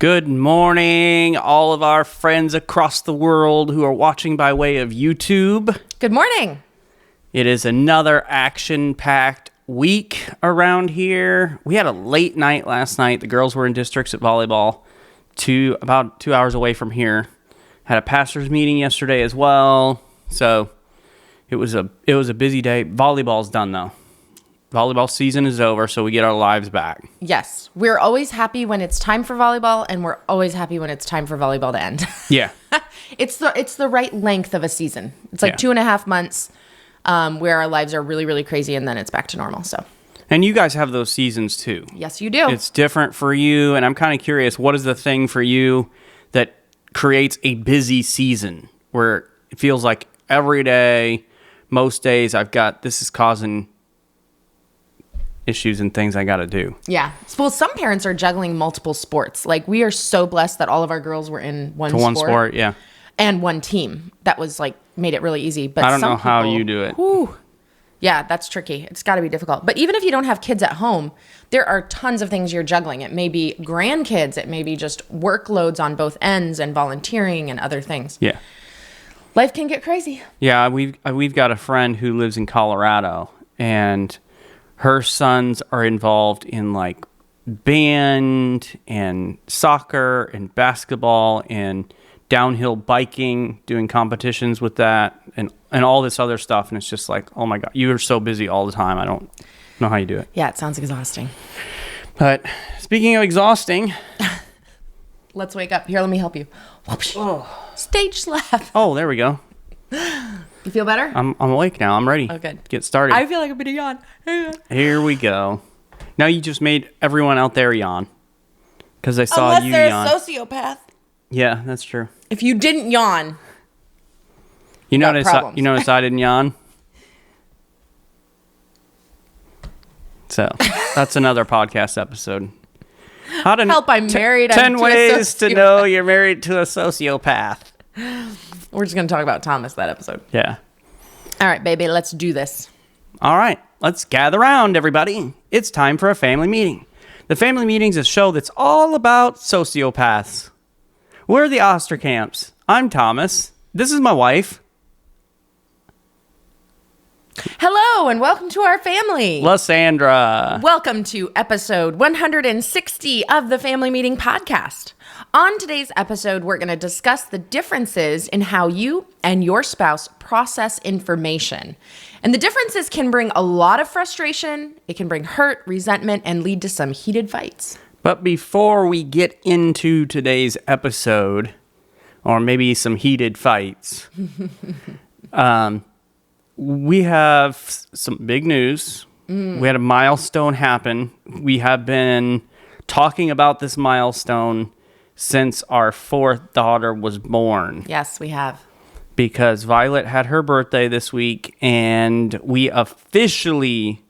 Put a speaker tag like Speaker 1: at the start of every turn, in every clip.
Speaker 1: Good morning, all of our friends across the world who are watching by way of YouTube.
Speaker 2: Good morning.
Speaker 1: It is another action-packed week around here. We had a late night last night. The girls were in districts at volleyball, about 2 hours away from here. Had a pastors meeting yesterday as well. So it was a busy day. Volleyball's done though. Volleyball season is over, so we get our lives back.
Speaker 2: Yes, we're always happy when it's time for volleyball, and we're always happy when it's time for volleyball to end.
Speaker 1: Yeah.
Speaker 2: It's the right length of a season. It's like 2.5 months where our lives are really, really crazy, and then it's back to normal. So.
Speaker 1: And you guys have those seasons too.
Speaker 2: Yes, you do.
Speaker 1: It's different for you, and I'm kind of curious, what is the thing for you that creates a busy season where it feels like every day, most days, this is causing issues and things I got to do.
Speaker 2: Yeah. Well, some parents are juggling multiple sports. Like, we are so blessed that all of our girls were in one sport,
Speaker 1: yeah.
Speaker 2: And one team. That was like made it really easy. But
Speaker 1: I don't know how you do it.
Speaker 2: Whew, yeah, that's tricky. It's got to be difficult. But even if you don't have kids at home, there are tons of things you're juggling. It may be grandkids. It may be just workloads on both ends and volunteering and other things.
Speaker 1: Yeah.
Speaker 2: Life can get crazy.
Speaker 1: Yeah, we've got a friend who lives in Colorado, and her sons are involved in like band and soccer and basketball and downhill biking, doing competitions with that and all this other stuff. And it's just like, oh my God, you are so busy all the time. I don't know how you do it.
Speaker 2: Yeah, it sounds exhausting.
Speaker 1: But speaking of exhausting.
Speaker 2: Let's wake up. Here, let me help you. Oh. Stage slap.
Speaker 1: Oh, there we go.
Speaker 2: You feel better?
Speaker 1: I'm awake now. I'm ready.
Speaker 2: Oh, good.
Speaker 1: Get started.
Speaker 2: I feel like I'm gonna yawn.
Speaker 1: Here we go. Now you just made everyone out there yawn because I saw you yawn.
Speaker 2: Unless they're a sociopath.
Speaker 1: Yeah, that's true.
Speaker 2: If you didn't yawn,
Speaker 1: you notice I didn't yawn. So that's another podcast episode. How to
Speaker 2: help? I'm married.
Speaker 1: 10 ways to know you're married to a sociopath.
Speaker 2: We're just going to talk about Thomas that episode.
Speaker 1: Yeah.
Speaker 2: All right, baby, let's do this.
Speaker 1: All right, let's gather around, everybody. It's time for a family meeting. The family meeting is a show that's all about sociopaths. We're the Osterkamps. I'm Thomas. This is my wife.
Speaker 2: Hello, and welcome to our family.
Speaker 1: Lysandra.
Speaker 2: Welcome to episode 160 of the Family Meeting Podcast. On today's episode, we're going to discuss the differences in how you and your spouse process information. And the differences can bring a lot of frustration, it can bring hurt, resentment, and lead to some heated fights.
Speaker 1: But before we get into today's episode, or maybe some heated fights, we have some big news. We had a milestone happen. We have been talking about this milestone since our fourth daughter was born.
Speaker 2: Yes, we have.
Speaker 1: Because Violet had her birthday this week, and we officially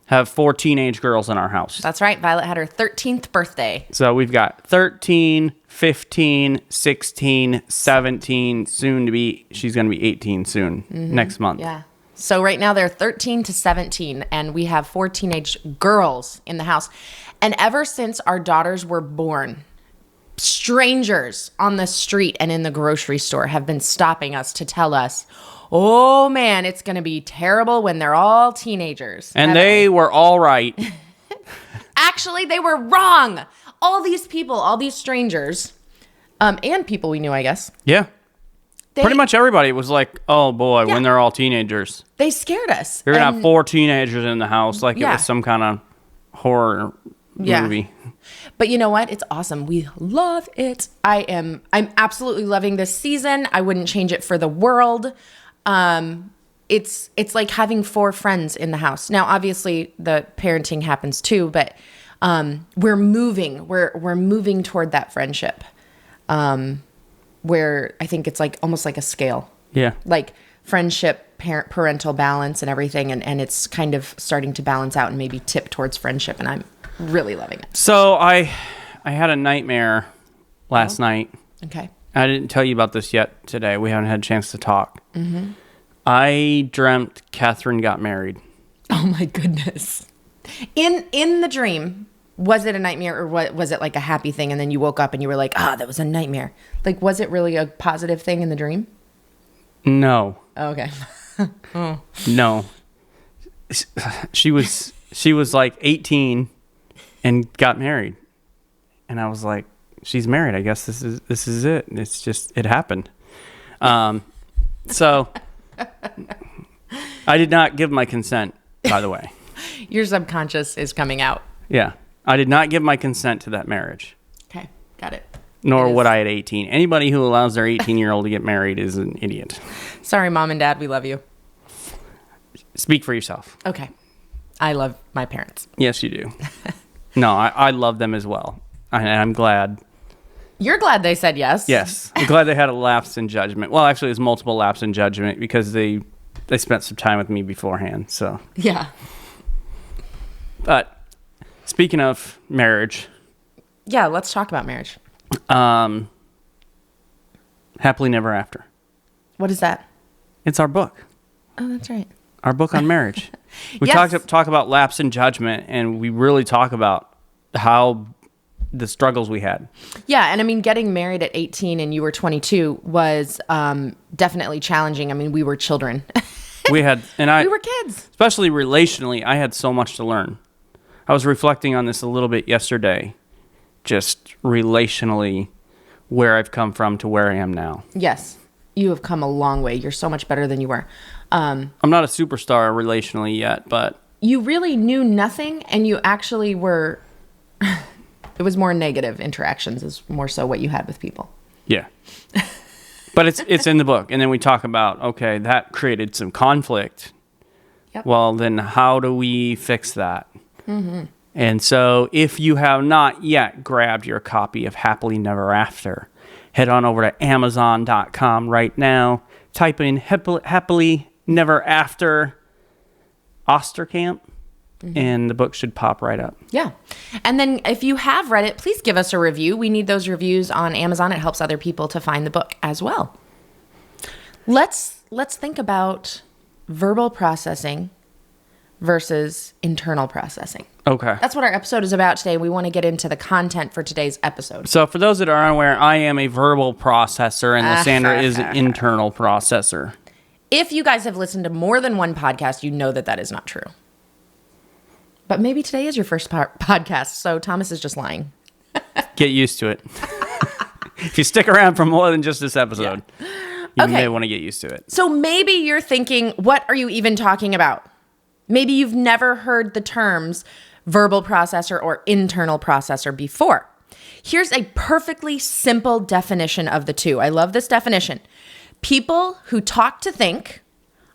Speaker 1: have 4 teenage girls in our house.
Speaker 2: That's right. Violet had her 13th birthday.
Speaker 1: So we've got 13, 15, 16, 17, she's going to be 18 soon, next month.
Speaker 2: Yeah. So right now they're 13 to 17, and we have 4 teenage girls in the house. And ever since our daughters were born, strangers on the street and in the grocery store have been stopping us to tell us, oh man, it's going to be terrible when they're all teenagers.
Speaker 1: And they were all right.
Speaker 2: Actually, they were wrong. All these people, all these strangers, and people we knew, I guess.
Speaker 1: Yeah. Pretty much everybody was like, oh boy, when they're all teenagers.
Speaker 2: They scared us.
Speaker 1: You're going to have 4 teenagers in the house like it was some kind of horror movie.
Speaker 2: But you know what? It's awesome. We love it. I'm absolutely loving this season. I wouldn't change it for the world. It's like having 4 friends in the house. Now, obviously, the parenting happens too, but we're moving. We're moving toward that friendship. Where I think it's like almost like a scale. Yeah. Like friendship, parental balance and everything. And it's kind of starting to balance out and maybe tip towards friendship. And I'm really loving it.
Speaker 1: So I had a nightmare last night.
Speaker 2: Okay.
Speaker 1: I didn't tell you about this yet today. We haven't had a chance to talk. Mm-hmm. I dreamt Catherine got married.
Speaker 2: Oh my goodness. In the dream, Was it a nightmare, or what was it like a happy thing? And then you woke up and you were like, that was a nightmare. Like, was it really a positive thing in the dream?
Speaker 1: No.
Speaker 2: Oh, okay.
Speaker 1: No. She was like 18 and got married. And I was like, she's married. I guess this is it. It's just, it happened. So I did not give my consent, by the way.
Speaker 2: Your subconscious is coming out.
Speaker 1: Yeah. I did not give my consent to that marriage.
Speaker 2: Okay. Got it.
Speaker 1: Nor would I at 18. Anybody who allows their 18-year-old to get married is an idiot.
Speaker 2: Sorry, Mom and Dad. We love you.
Speaker 1: Speak for yourself.
Speaker 2: Okay. I love my parents.
Speaker 1: Yes, you do. No, I love them as well. And I'm glad.
Speaker 2: You're glad they said yes?
Speaker 1: Yes. I'm glad they had a lapse in judgment. Well, actually, it was multiple lapse in judgment because they spent some time with me beforehand. So
Speaker 2: yeah.
Speaker 1: But speaking of marriage.
Speaker 2: Yeah, let's talk about marriage.
Speaker 1: Happily Never After.
Speaker 2: What is that?
Speaker 1: It's our book.
Speaker 2: Oh, that's right.
Speaker 1: Our book on marriage. We
Speaker 2: Yes.
Speaker 1: talk about lapse in judgment, and we really talk about how the struggles we had.
Speaker 2: Yeah, and I mean, getting married at 18 and you were 22 was definitely challenging. I mean, we were children.
Speaker 1: We were
Speaker 2: kids.
Speaker 1: Especially relationally, I had so much to learn. I was reflecting on this a little bit yesterday, just relationally, where I've come from to where I am now.
Speaker 2: Yes, you have come a long way. You're so much better than you were.
Speaker 1: I'm not a superstar relationally yet, but...
Speaker 2: You really knew nothing, and you actually were... It was more negative interactions is more so what you had with people.
Speaker 1: Yeah. But it's in the book. And then we talk about, okay, that created some conflict.
Speaker 2: Yep.
Speaker 1: Well, then how do we fix that?
Speaker 2: Mm-hmm.
Speaker 1: And so if you have not yet grabbed your copy of Happily Never After, head on over to Amazon.com right now. Type in Happily Never After Osterkamp. Mm-hmm. And the book should pop right up.
Speaker 2: Yeah. And then if you have read it, please give us a review. We need those reviews on Amazon. It helps other people to find the book as well. Let's think about verbal processing versus internal processing.
Speaker 1: Okay.
Speaker 2: That's what our episode is about today. We want to get into the content for today's episode.
Speaker 1: So for those that are unaware, I am a verbal processor and Lysandra is an internal processor.
Speaker 2: If you guys have listened to more than one podcast, you know that is not true. But maybe today is your first podcast, so Thomas is just lying.
Speaker 1: Get used to it. If you stick around for more than just this episode, you may want to get used to it.
Speaker 2: So maybe you're thinking, what are you even talking about? Maybe you've never heard the terms verbal processor or internal processor before. Here's a perfectly simple definition of the two. I love this definition. People who talk to think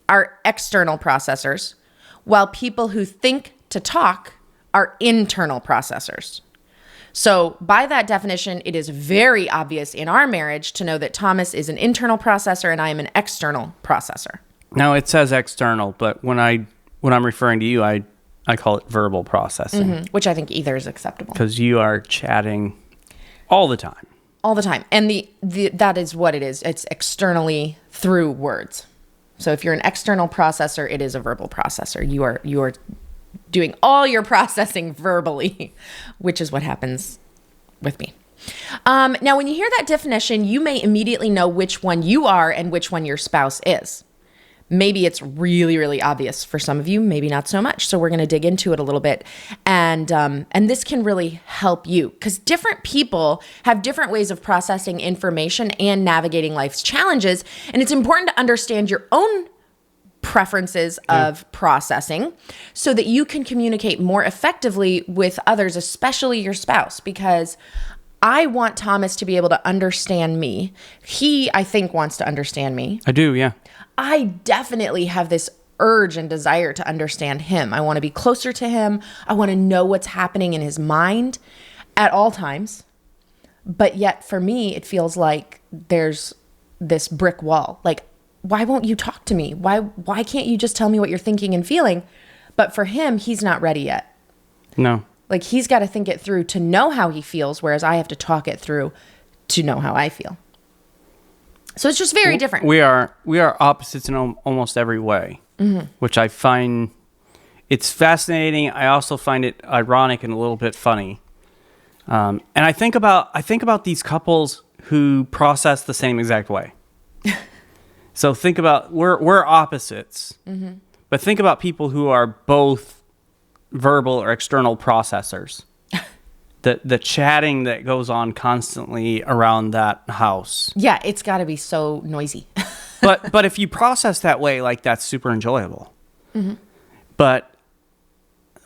Speaker 2: are external processors, while people who think to talk are internal processors. So by that definition, it is very obvious in our marriage to know that Thomas is an internal processor and I am an external processor.
Speaker 1: Now it says external, but when I'm referring to you, I call it verbal processing.
Speaker 2: Mm-hmm. Which I think either is acceptable.
Speaker 1: Because you are chatting all the time.
Speaker 2: All the time. And that is what it is. It's externally through words. So if you're an external processor, it is a verbal processor. You are doing all your processing verbally, which is what happens with me. Now, when you hear that definition, you may immediately know which one you are and which one your spouse is. Maybe it's really, really obvious for some of you, maybe not so much. So we're going to dig into it a little bit. And this can really help you because different people have different ways of processing information and navigating life's challenges. And it's important to understand your own preferences of processing so that you can communicate more effectively with others, especially your spouse, because I want Thomas to be able to understand me. He, I think, wants to understand me.
Speaker 1: I do, yeah.
Speaker 2: I definitely have this urge and desire to understand him. I want to be closer to him. I want to know what's happening in his mind at all times. But yet for me, it feels like there's this brick wall. Like, why won't you talk to me? Why can't you just tell me what you're thinking and feeling? But for him, he's not ready yet.
Speaker 1: No.
Speaker 2: Like, he's got to think it through to know how he feels, whereas I have to talk it through to know how I feel. So it's just very different.
Speaker 1: We are opposites in almost every way, which I find It's fascinating. I also find it ironic and a little bit funny. And I think about these couples who process the same exact way. So think about we're opposites, but think about people who are both verbal or external processors. The chatting that goes on constantly around that house.
Speaker 2: Yeah, it's got to be so noisy.
Speaker 1: but if you process that way, like, that's super enjoyable. But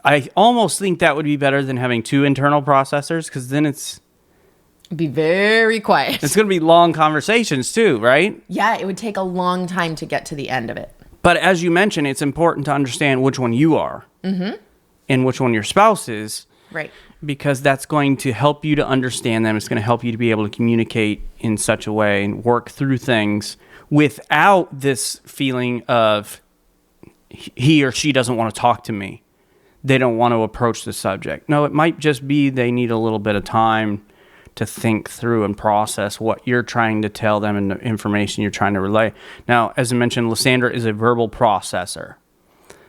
Speaker 1: I almost think that would be better than having two internal processors, because then it's
Speaker 2: Be very quiet.
Speaker 1: going to be long conversations too, right?
Speaker 2: Yeah, it would take a long time to get to the end of it.
Speaker 1: But as you mentioned, it's important to understand which one you are and which one your spouse is.
Speaker 2: Right.
Speaker 1: Because that's going to help you to understand them. It's going to help you to be able to communicate in such a way and work through things without this feeling of he or she doesn't want to talk to me. They don't want to approach the subject. No, it might just be they need a little bit of time to think through and process what you're trying to tell them and the information you're trying to relay. Now, as I mentioned, Lysandra is a verbal processor.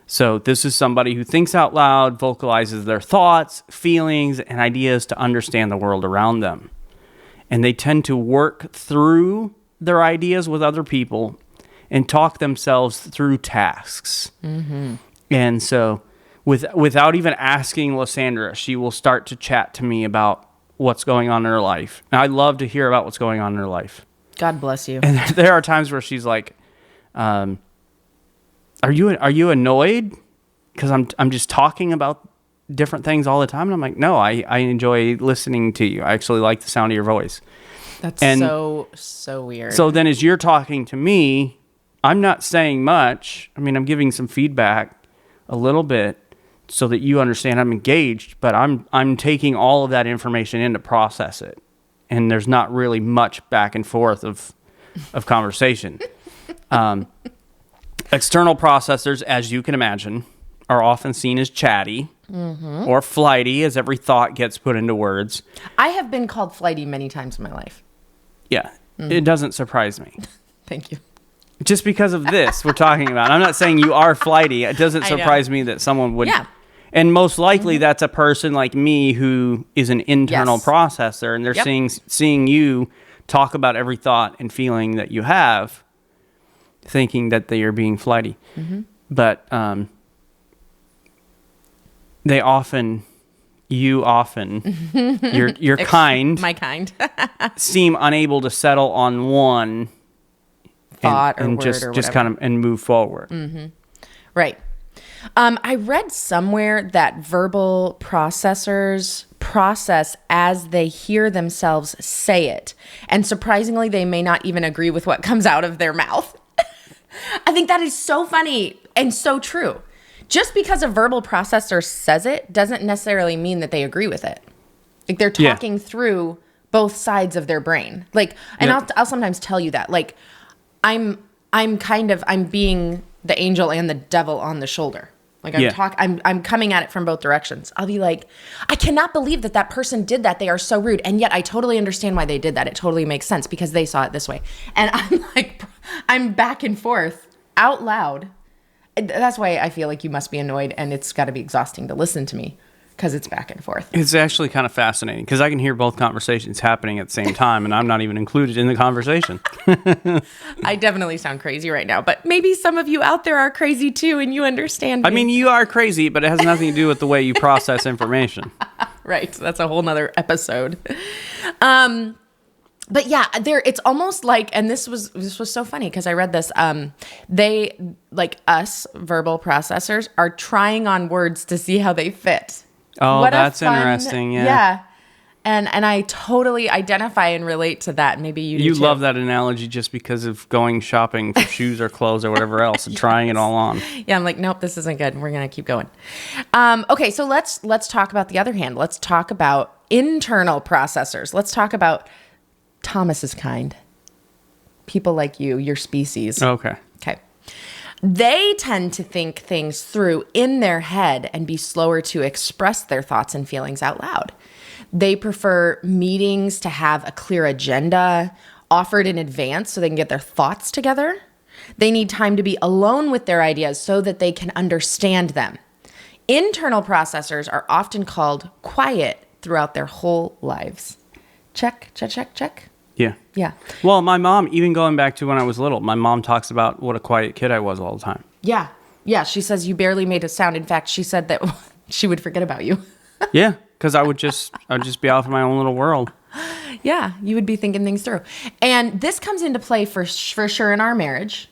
Speaker 1: So this is somebody who thinks out loud, vocalizes their thoughts, feelings, and ideas to understand the world around them. And they tend to work through their ideas with other people and talk themselves through tasks. And so without even asking Lysandra, she will start to chat to me about what's going on in her life. And I love to hear about what's going on in her life.
Speaker 2: God bless you.
Speaker 1: And there are times where she's like, Are you annoyed because I'm just talking about different things all the time? And I'm like, no, I enjoy listening to you. I actually like the sound of your voice.
Speaker 2: That's so weird.
Speaker 1: So then as you're talking to me, I'm not saying much. I mean, I'm giving some feedback a little bit so that you understand I'm engaged, but I'm taking all of that information in to process it. And there's not really much back and forth of conversation. External processors, as you can imagine, are often seen as chatty or flighty, as every thought gets put into words.
Speaker 2: I have been called flighty many times in my life.
Speaker 1: Yeah, it doesn't surprise me.
Speaker 2: Thank you.
Speaker 1: Just because of this we're talking about. I'm not saying you are flighty. It doesn't surprise me that someone would.
Speaker 2: Yeah.
Speaker 1: And most likely that's a person like me who is an internal
Speaker 2: Yes.
Speaker 1: processor, and they're seeing you talk about every thought and feeling that you have, thinking that they are being flighty. But you often, your kind,
Speaker 2: My kind.
Speaker 1: seem unable to settle on one
Speaker 2: Thought or
Speaker 1: and
Speaker 2: word
Speaker 1: just
Speaker 2: or whatever.
Speaker 1: kind of and move forward.
Speaker 2: Right. I read somewhere that verbal processors process as they hear themselves say it. And surprisingly, they may not even agree with what comes out of their mouth. I think that is so funny and so true. Just because a verbal processor says it doesn't necessarily mean that they agree with it. Like, they're talking through both sides of their brain. Like, and I'll sometimes tell you that. Like, I'm being the angel and the devil on the shoulder. Like, I'm coming at it from both directions. I'll be like, I cannot believe that person did that. They are so rude. And yet I totally understand why they did that. It totally makes sense because they saw it this way. And I'm like, I'm back and forth out loud. That's why I feel like you must be annoyed, and it's got to be exhausting to listen to me because it's back and forth.
Speaker 1: It's actually kind of fascinating because I can hear both conversations happening at the same time, and I'm not even included in the conversation.
Speaker 2: I definitely sound crazy right now, but maybe some of you out there are crazy too, and you understand me.
Speaker 1: I mean, you are crazy, but it has nothing to do with the way you process information.
Speaker 2: Right. That's a whole nother episode. But yeah, it's almost like, and this was so funny because I read this. They, like us verbal processors, are trying on words to see how they fit.
Speaker 1: Oh, that's interesting. Yeah.
Speaker 2: Yeah. And I totally identify and relate to that. Maybe you do
Speaker 1: You
Speaker 2: too.
Speaker 1: love that analogy just because of going shopping for shoes or clothes or whatever else and trying it all on.
Speaker 2: Yeah, I'm like, nope, this isn't good. We're gonna keep going. Okay, so let's talk about the other hand. Let's talk about internal processors. Let's talk about Thomas's kind. People like you, your species.
Speaker 1: Okay.
Speaker 2: Okay. They tend to think things through in their head and be slower to express their thoughts and feelings out loud. They prefer meetings to have a clear agenda offered in advance so they can get their thoughts together. They need time to be alone with their ideas so that they can understand them. Internal processors are often called quiet throughout their whole lives. Check, check, check, check.
Speaker 1: Yeah.
Speaker 2: Yeah.
Speaker 1: Well, my mom, even going back to when I was little, my mom talks about what a quiet kid I was all the time.
Speaker 2: Yeah. Yeah. She says you barely made a sound. In fact, she said that she would forget about you.
Speaker 1: Yeah. Because I'd just be off in my own little world.
Speaker 2: Yeah. You would be thinking things through. And this comes into play for sure in our marriage,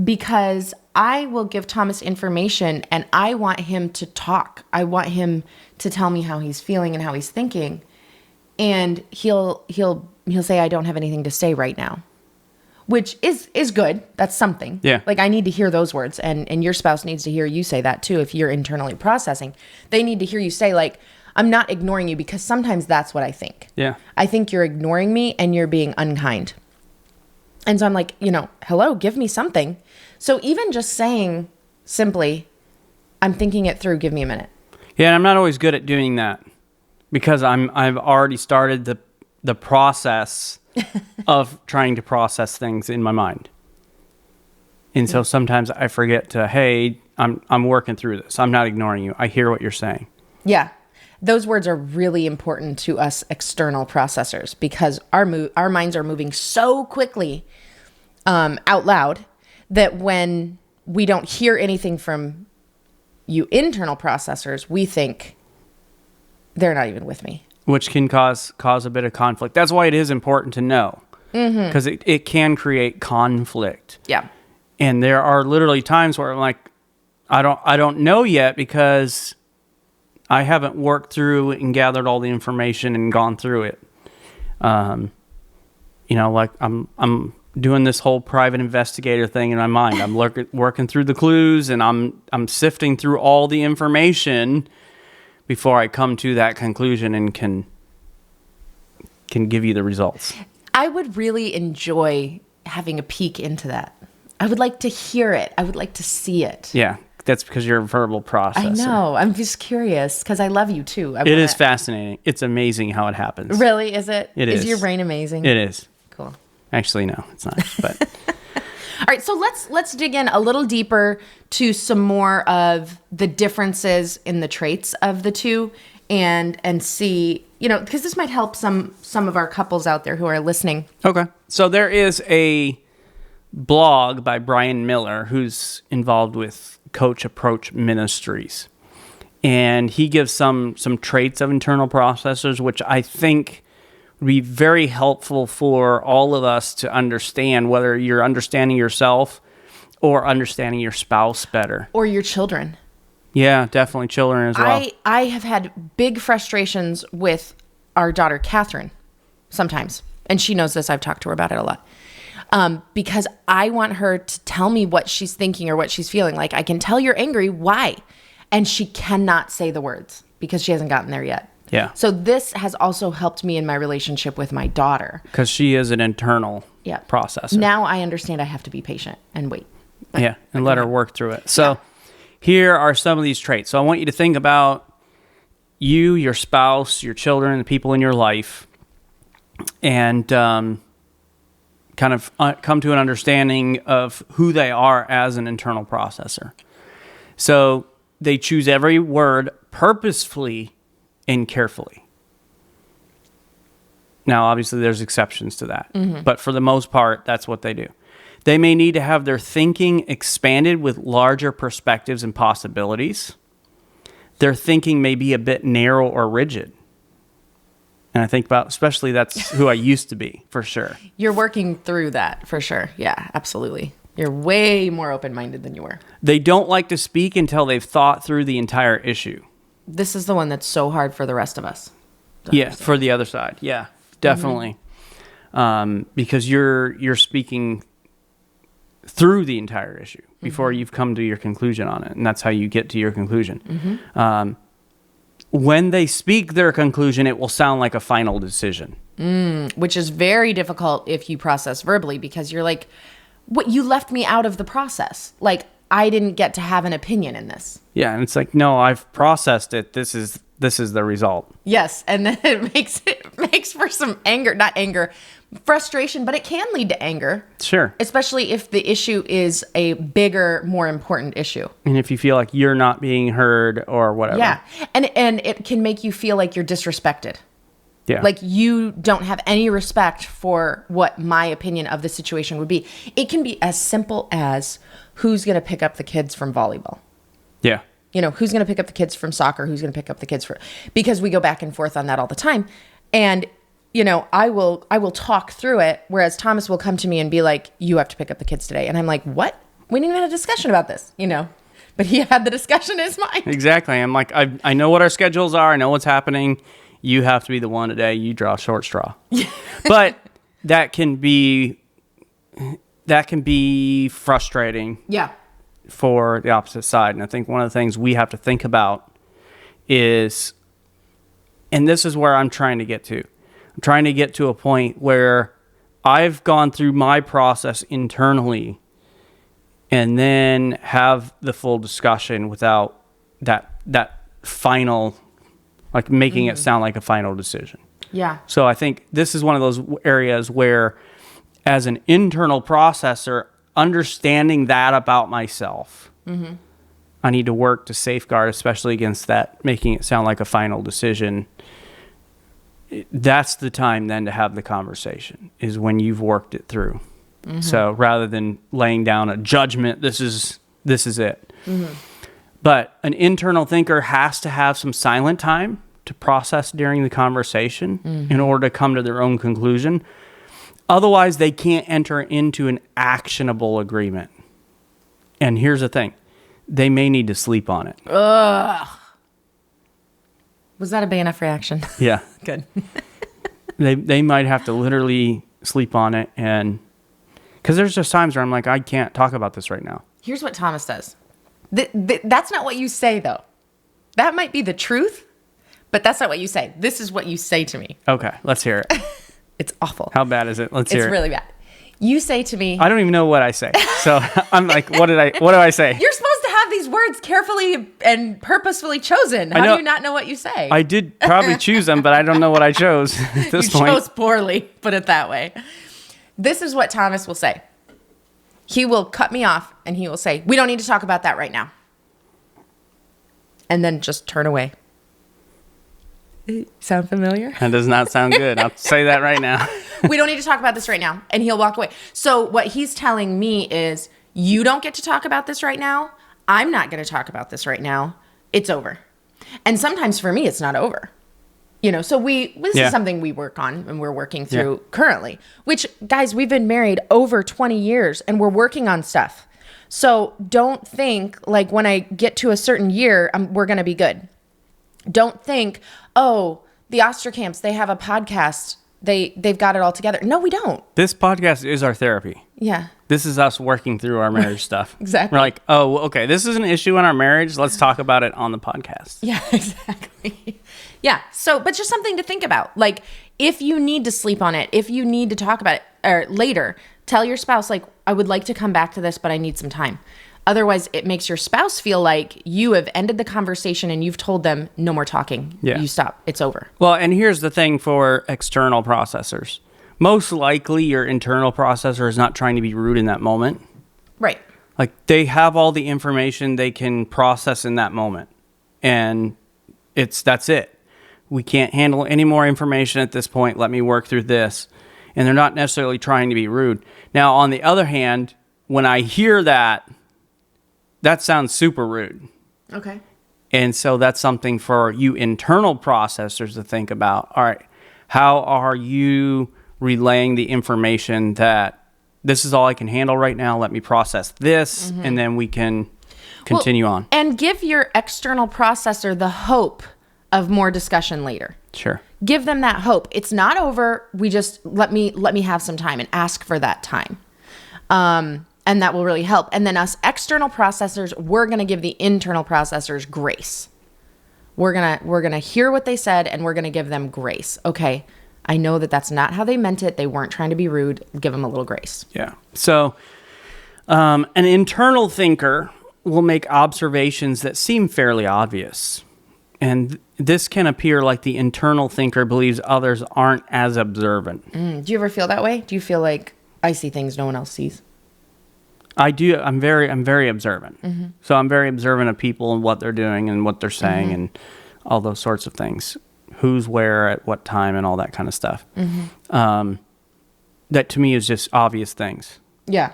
Speaker 2: because I will give Thomas information and I want him to talk. I want him to tell me how he's feeling and how he's thinking. And he'll say, I don't have anything to say right now, which is good. That's something.
Speaker 1: Yeah.
Speaker 2: Like, I need to hear those words, and your spouse needs to hear you say that too. If you're internally processing, they need to hear you say, like, I'm not ignoring you, because sometimes that's what I think.
Speaker 1: Yeah.
Speaker 2: I think you're ignoring me and you're being unkind. And so I'm like, hello, give me something. So even just saying simply, I'm thinking it through, give me a minute.
Speaker 1: Yeah, and I'm not always good at doing that, because I've already started the process of trying to process things in my mind. And so sometimes I forget to, hey, I'm working through this. I'm not ignoring you. I hear what you're saying.
Speaker 2: Yeah. Those words are really important to us external processors, because our minds are moving so quickly out loud that when we don't hear anything from you internal processors, we think they're not even with me.
Speaker 1: Which can cause a bit of conflict. That's why it is important to know, because it can create conflict.
Speaker 2: Yeah.
Speaker 1: And there are literally times where I'm like, I don't know yet, because I haven't worked through and gathered all the information and gone through it. Like I'm doing this whole private investigator thing in my mind. I'm working through the clues, and I'm sifting through all the information before I come to that conclusion and can give you the results.
Speaker 2: I would really enjoy having a peek into that. I would like to hear it. I would like to see it.
Speaker 1: Yeah, that's because you're a verbal processor.
Speaker 2: I know. I'm just curious, because I love you too.
Speaker 1: It is fascinating. It's amazing how it happens.
Speaker 2: Really? Is it?
Speaker 1: It is.
Speaker 2: Is your brain amazing?
Speaker 1: It is.
Speaker 2: Cool.
Speaker 1: Actually, no, it's not. But
Speaker 2: all right, so let's dig in a little deeper to some more of the differences in the traits of the two, and see, because this might help some of our couples out there who are listening.
Speaker 1: Okay. So there is a blog by Brian Miller, who's involved with Coach Approach Ministries, and he gives some traits of internal processors, which I think would be very helpful for all of us to understand, whether you're understanding yourself or understanding your spouse better.
Speaker 2: Or your children.
Speaker 1: Yeah, definitely children as well.
Speaker 2: I have had big frustrations with our daughter, Catherine, sometimes. And she knows this. I've talked to her about it a lot. Because I want her to tell me what she's thinking or what she's feeling. Like, I can tell you're angry. Why? And she cannot say the words because she hasn't gotten there yet.
Speaker 1: Yeah.
Speaker 2: So this has also helped me in my relationship with my daughter.
Speaker 1: Because she is an internal processor.
Speaker 2: Now I understand I have to be patient and wait.
Speaker 1: Yeah, and let her work through it. So here are some of these traits. So I want you to think about you, your spouse, your children, the people in your life, and kind of come to an understanding of who they are as an internal processor. So they choose every word purposefully and carefully. Now, obviously, there's exceptions to that. Mm-hmm. But for the most part, that's what they do. They may need to have their thinking expanded with larger perspectives and possibilities. Their thinking may be a bit narrow or rigid. And I think about, especially that's who I used to be, for sure.
Speaker 2: You're working through that, for sure. Yeah, absolutely. You're way more open-minded than you were.
Speaker 1: They don't like to speak until they've thought through the entire issue. This
Speaker 2: is the one that's so hard for the rest of us.
Speaker 1: Yeah, for the other side. Yeah, definitely. Mm-hmm. Because you're speaking through the entire issue before you've come to your conclusion on it. And that's how you get to your conclusion. Mm-hmm. When they speak their conclusion, it will sound like a final decision.
Speaker 2: Which is very difficult if you process verbally, because you're like, what, you left me out of the process. Like, I didn't get to have an opinion in this.
Speaker 1: Yeah, and it's like, no, I've processed it. This is the result.
Speaker 2: Yes, and then it makes for some anger, not anger, frustration, but it can lead to anger.
Speaker 1: Sure.
Speaker 2: Especially if the issue is a bigger, more important issue.
Speaker 1: And if you feel like you're not being heard or whatever.
Speaker 2: Yeah. And it can make you feel like you're disrespected.
Speaker 1: Yeah.
Speaker 2: Like you don't have any respect for what my opinion of the situation would be. It can be as simple as who's going to pick up the kids from volleyball.
Speaker 1: Yeah.
Speaker 2: You know, who's going to pick up the kids from soccer? Who's going to pick up the kids because we go back and forth on that all the time. And, you know, I will talk through it. Whereas Thomas will come to me and be like, you have to pick up the kids today. And I'm like, what? We didn't even have a discussion about this, you know, but he had the discussion in his mind.
Speaker 1: Exactly. I'm like, I know what our schedules are. I know what's happening. You have to be the one today. You draw a short straw. But that can be frustrating.
Speaker 2: Yeah.
Speaker 1: For the opposite side. And I think one of the things we have to think about is, and this is where I'm trying to get to. I'm trying to get to a point where I've gone through my process internally and then have the full discussion without that final, like making it sound like a final decision.
Speaker 2: Yeah.
Speaker 1: So I think this is one of those areas where, as an internal processor, understanding that about myself, I need to work to safeguard, especially against that, making it sound like a final decision. That's the time then to have the conversation, is when you've worked it through. So rather than laying down a judgment, this is it. But an internal thinker has to have some silent time to process during the conversation in order to come to their own conclusion. Otherwise, they can't enter into an actionable agreement. And here's the thing. They may need to sleep on it.
Speaker 2: Ugh. Was that a big enough reaction?
Speaker 1: Yeah.
Speaker 2: Good.
Speaker 1: They might have to literally sleep on it. And because there's just times where I'm like, I can't talk about this right now.
Speaker 2: Here's what Thomas does. That's not what you say, though. That might be the truth, but that's not what you say. This is what you say to me.
Speaker 1: Okay, let's hear it.
Speaker 2: It's awful.
Speaker 1: How bad is it? Let's hear it.
Speaker 2: It's really bad. You say to me,
Speaker 1: I don't even know what I say. So I'm like, what do I say?
Speaker 2: you're supposed to have these words carefully and purposefully chosen. How do you not know what you say?
Speaker 1: I did probably choose them, but I don't know what I chose at this point.
Speaker 2: You chose poorly, put it that way. This is what Thomas will say. He will cut me off and he will say, we don't need to talk about that right now. And then just turn away. Sound familiar?
Speaker 1: That does not sound good. I'll say that right now.
Speaker 2: We don't need to talk about this right now. And he'll walk away. So what he's telling me is, you don't get to talk about this right now. I'm not going to talk about this right now. It's over. And sometimes for me, it's not over. You know, so this is something we work on and we're working through currently, which, guys, we've been married over 20 years and we're working on stuff. So don't think like when I get to a certain year, we're going to be good. Don't think, oh, the Osterkamps, they have a podcast. They've got it all together. No, we don't.
Speaker 1: This podcast is our therapy.
Speaker 2: Yeah.
Speaker 1: This is us working through our marriage stuff.
Speaker 2: Exactly.
Speaker 1: We're like, oh, okay, this is an issue in our marriage. Let's talk about it on the podcast.
Speaker 2: Yeah, exactly. Yeah. So, but just something to think about. Like, if you need to sleep on it, if you need to talk about it or later, tell your spouse, like, I would like to come back to this, but I need some time. Otherwise, it makes your spouse feel like you have ended the conversation and you've told them no more talking.
Speaker 1: Yeah.
Speaker 2: You stop. It's over.
Speaker 1: Well, and here's the thing for external processors. Most likely your internal processor is not trying to be rude in that moment.
Speaker 2: Right.
Speaker 1: Like, they have all the information they can process in that moment. And that's it. We can't handle any more information at this point. Let me work through this. And they're not necessarily trying to be rude. Now, on the other hand, when I hear that sounds super rude.
Speaker 2: Okay.
Speaker 1: And so that's something for you internal processors to think about. All right, how are you relaying the information that this is all I can handle right now? Let me process this, and then we can continue on.
Speaker 2: And give your external processor the hope of more discussion later.
Speaker 1: Sure.
Speaker 2: Give them that hope. It's not over. We just let me have some time and ask for that time. And that will really help. And then us external processors, we're going to give the internal processors grace. We're going to hear what they said and we're going to give them grace. Okay, I know that that's not how they meant it. They weren't trying to be rude. Give them a little grace.
Speaker 1: Yeah. So an internal thinker will make observations that seem fairly obvious. And this can appear like the internal thinker believes others aren't as observant.
Speaker 2: Do you ever feel that way? Do you feel like I see things no one else sees?
Speaker 1: I do. I'm very observant. So I'm very observant of people and what they're doing and what they're saying and all those sorts of things. Who's where at what time and all that kind of stuff. That to me is just obvious things.
Speaker 2: Yeah.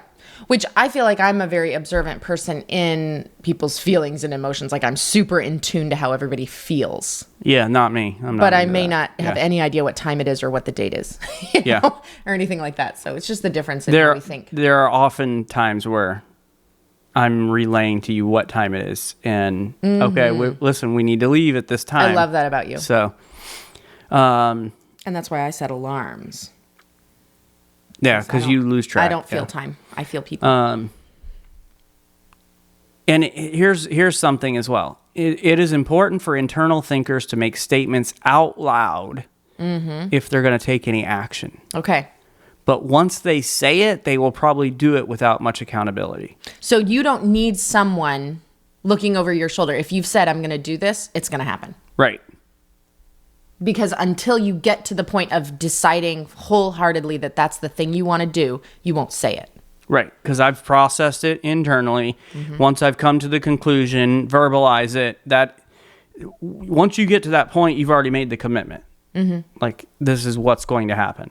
Speaker 2: Which I feel like I'm a very observant person in people's feelings and emotions. Like I'm super in tune to how everybody feels.
Speaker 1: Yeah, not me. I'm not.
Speaker 2: But I
Speaker 1: into
Speaker 2: may
Speaker 1: that.
Speaker 2: not have any idea what time it is or what the date is.
Speaker 1: Yeah.
Speaker 2: Or anything like that. So it's just the difference in how we think.
Speaker 1: There are often times where I'm relaying to you what time it is. And, okay, listen, we need to leave at this time.
Speaker 2: I love that about you.
Speaker 1: So.
Speaker 2: And that's why I set alarms.
Speaker 1: Yeah, because you lose track.
Speaker 2: I don't feel time. I feel people.
Speaker 1: And here's something as well. It is important for internal thinkers to make statements out loud if they're going to take any action.
Speaker 2: Okay.
Speaker 1: But once they say it, they will probably do it without much accountability.
Speaker 2: So you don't need someone looking over your shoulder. If you've said, I'm going to do this, it's going to happen.
Speaker 1: Right.
Speaker 2: Because until you get to the point of deciding wholeheartedly that that's the thing you want to do, you won't say it.
Speaker 1: Right. Because I've processed it internally. Once I've come to the conclusion, verbalize it, that once you get to that point, you've already made the commitment. Like, this is what's going to happen.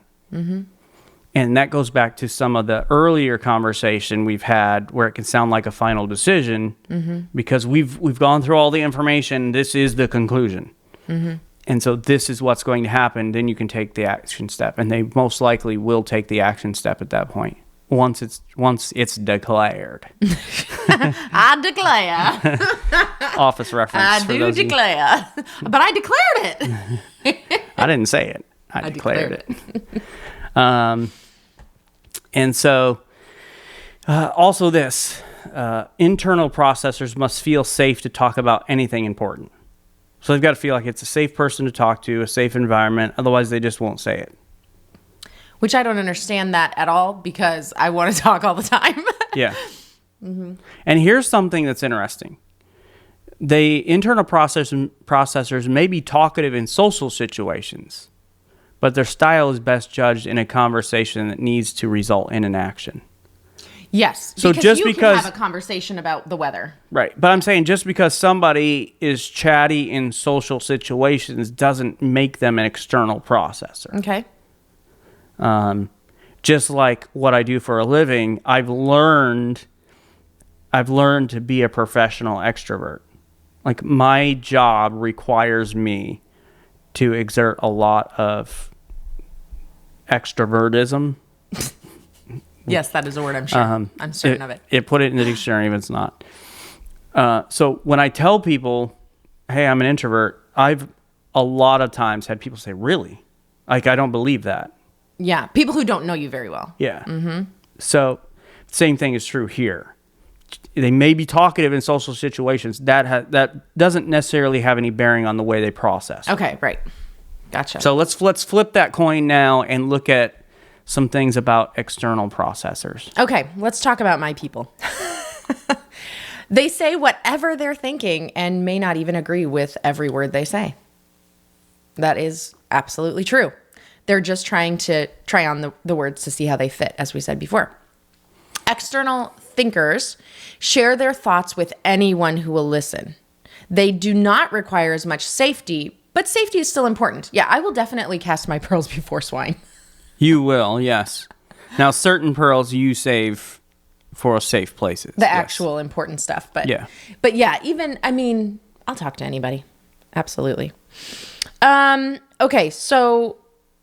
Speaker 1: And that goes back to some of the earlier conversation we've had where it can sound like a final decision because we've gone through all the information. This is the conclusion. And so this is what's going to happen. Then you can take the action step. And they most likely will take the action step at that point. Once it's declared.
Speaker 2: I declare.
Speaker 1: Office reference.
Speaker 2: I do declare. But I declared it.
Speaker 1: I didn't say it. I declared it. And so also this, internal processors must feel safe to talk about anything important. So they've got to feel like it's a safe person to talk to, a safe environment. Otherwise, they just won't say it.
Speaker 2: Which I don't understand that at all because I want to talk all the time.
Speaker 1: Yeah. And here's something that's interesting. Internal processors may be talkative in social situations, but their style is best judged in a conversation that needs to result in an action.
Speaker 2: Yes.
Speaker 1: So
Speaker 2: because you can have a conversation about the weather.
Speaker 1: Right. But I'm saying just because somebody is chatty in social situations doesn't make them an external processor.
Speaker 2: Okay.
Speaker 1: Just like what I do for a living, I've learned to be a professional extrovert. Like my job requires me to exert a lot of extrovertism.
Speaker 2: Yes, that is a word, I'm sure. I'm certain of it.
Speaker 1: It put it in the dictionary if it's not. So when I tell people, hey, I'm an introvert, I've a lot of times had people say, really? Like, I don't believe that.
Speaker 2: Yeah, people who don't know you very well.
Speaker 1: Yeah. So same thing is true here. They may be talkative in social situations. That doesn't necessarily have any bearing on the way they process.
Speaker 2: Okay, right. Gotcha.
Speaker 1: So let's flip that coin now and look at some things about external processors.
Speaker 2: Okay, let's talk about my people. They say whatever they're thinking and may not even agree with every word they say. That is absolutely true. They're just trying to try on the words to see how they fit, as we said before. External thinkers share their thoughts with anyone who will listen. They do not require as much safety, but safety is still important. Yeah, I will definitely cast my pearls before swine.
Speaker 1: You will, yes. Now, certain pearls you save for safe places.
Speaker 2: The actual important stuff. But yeah, even, I mean, I'll talk to anybody. Absolutely. Okay, so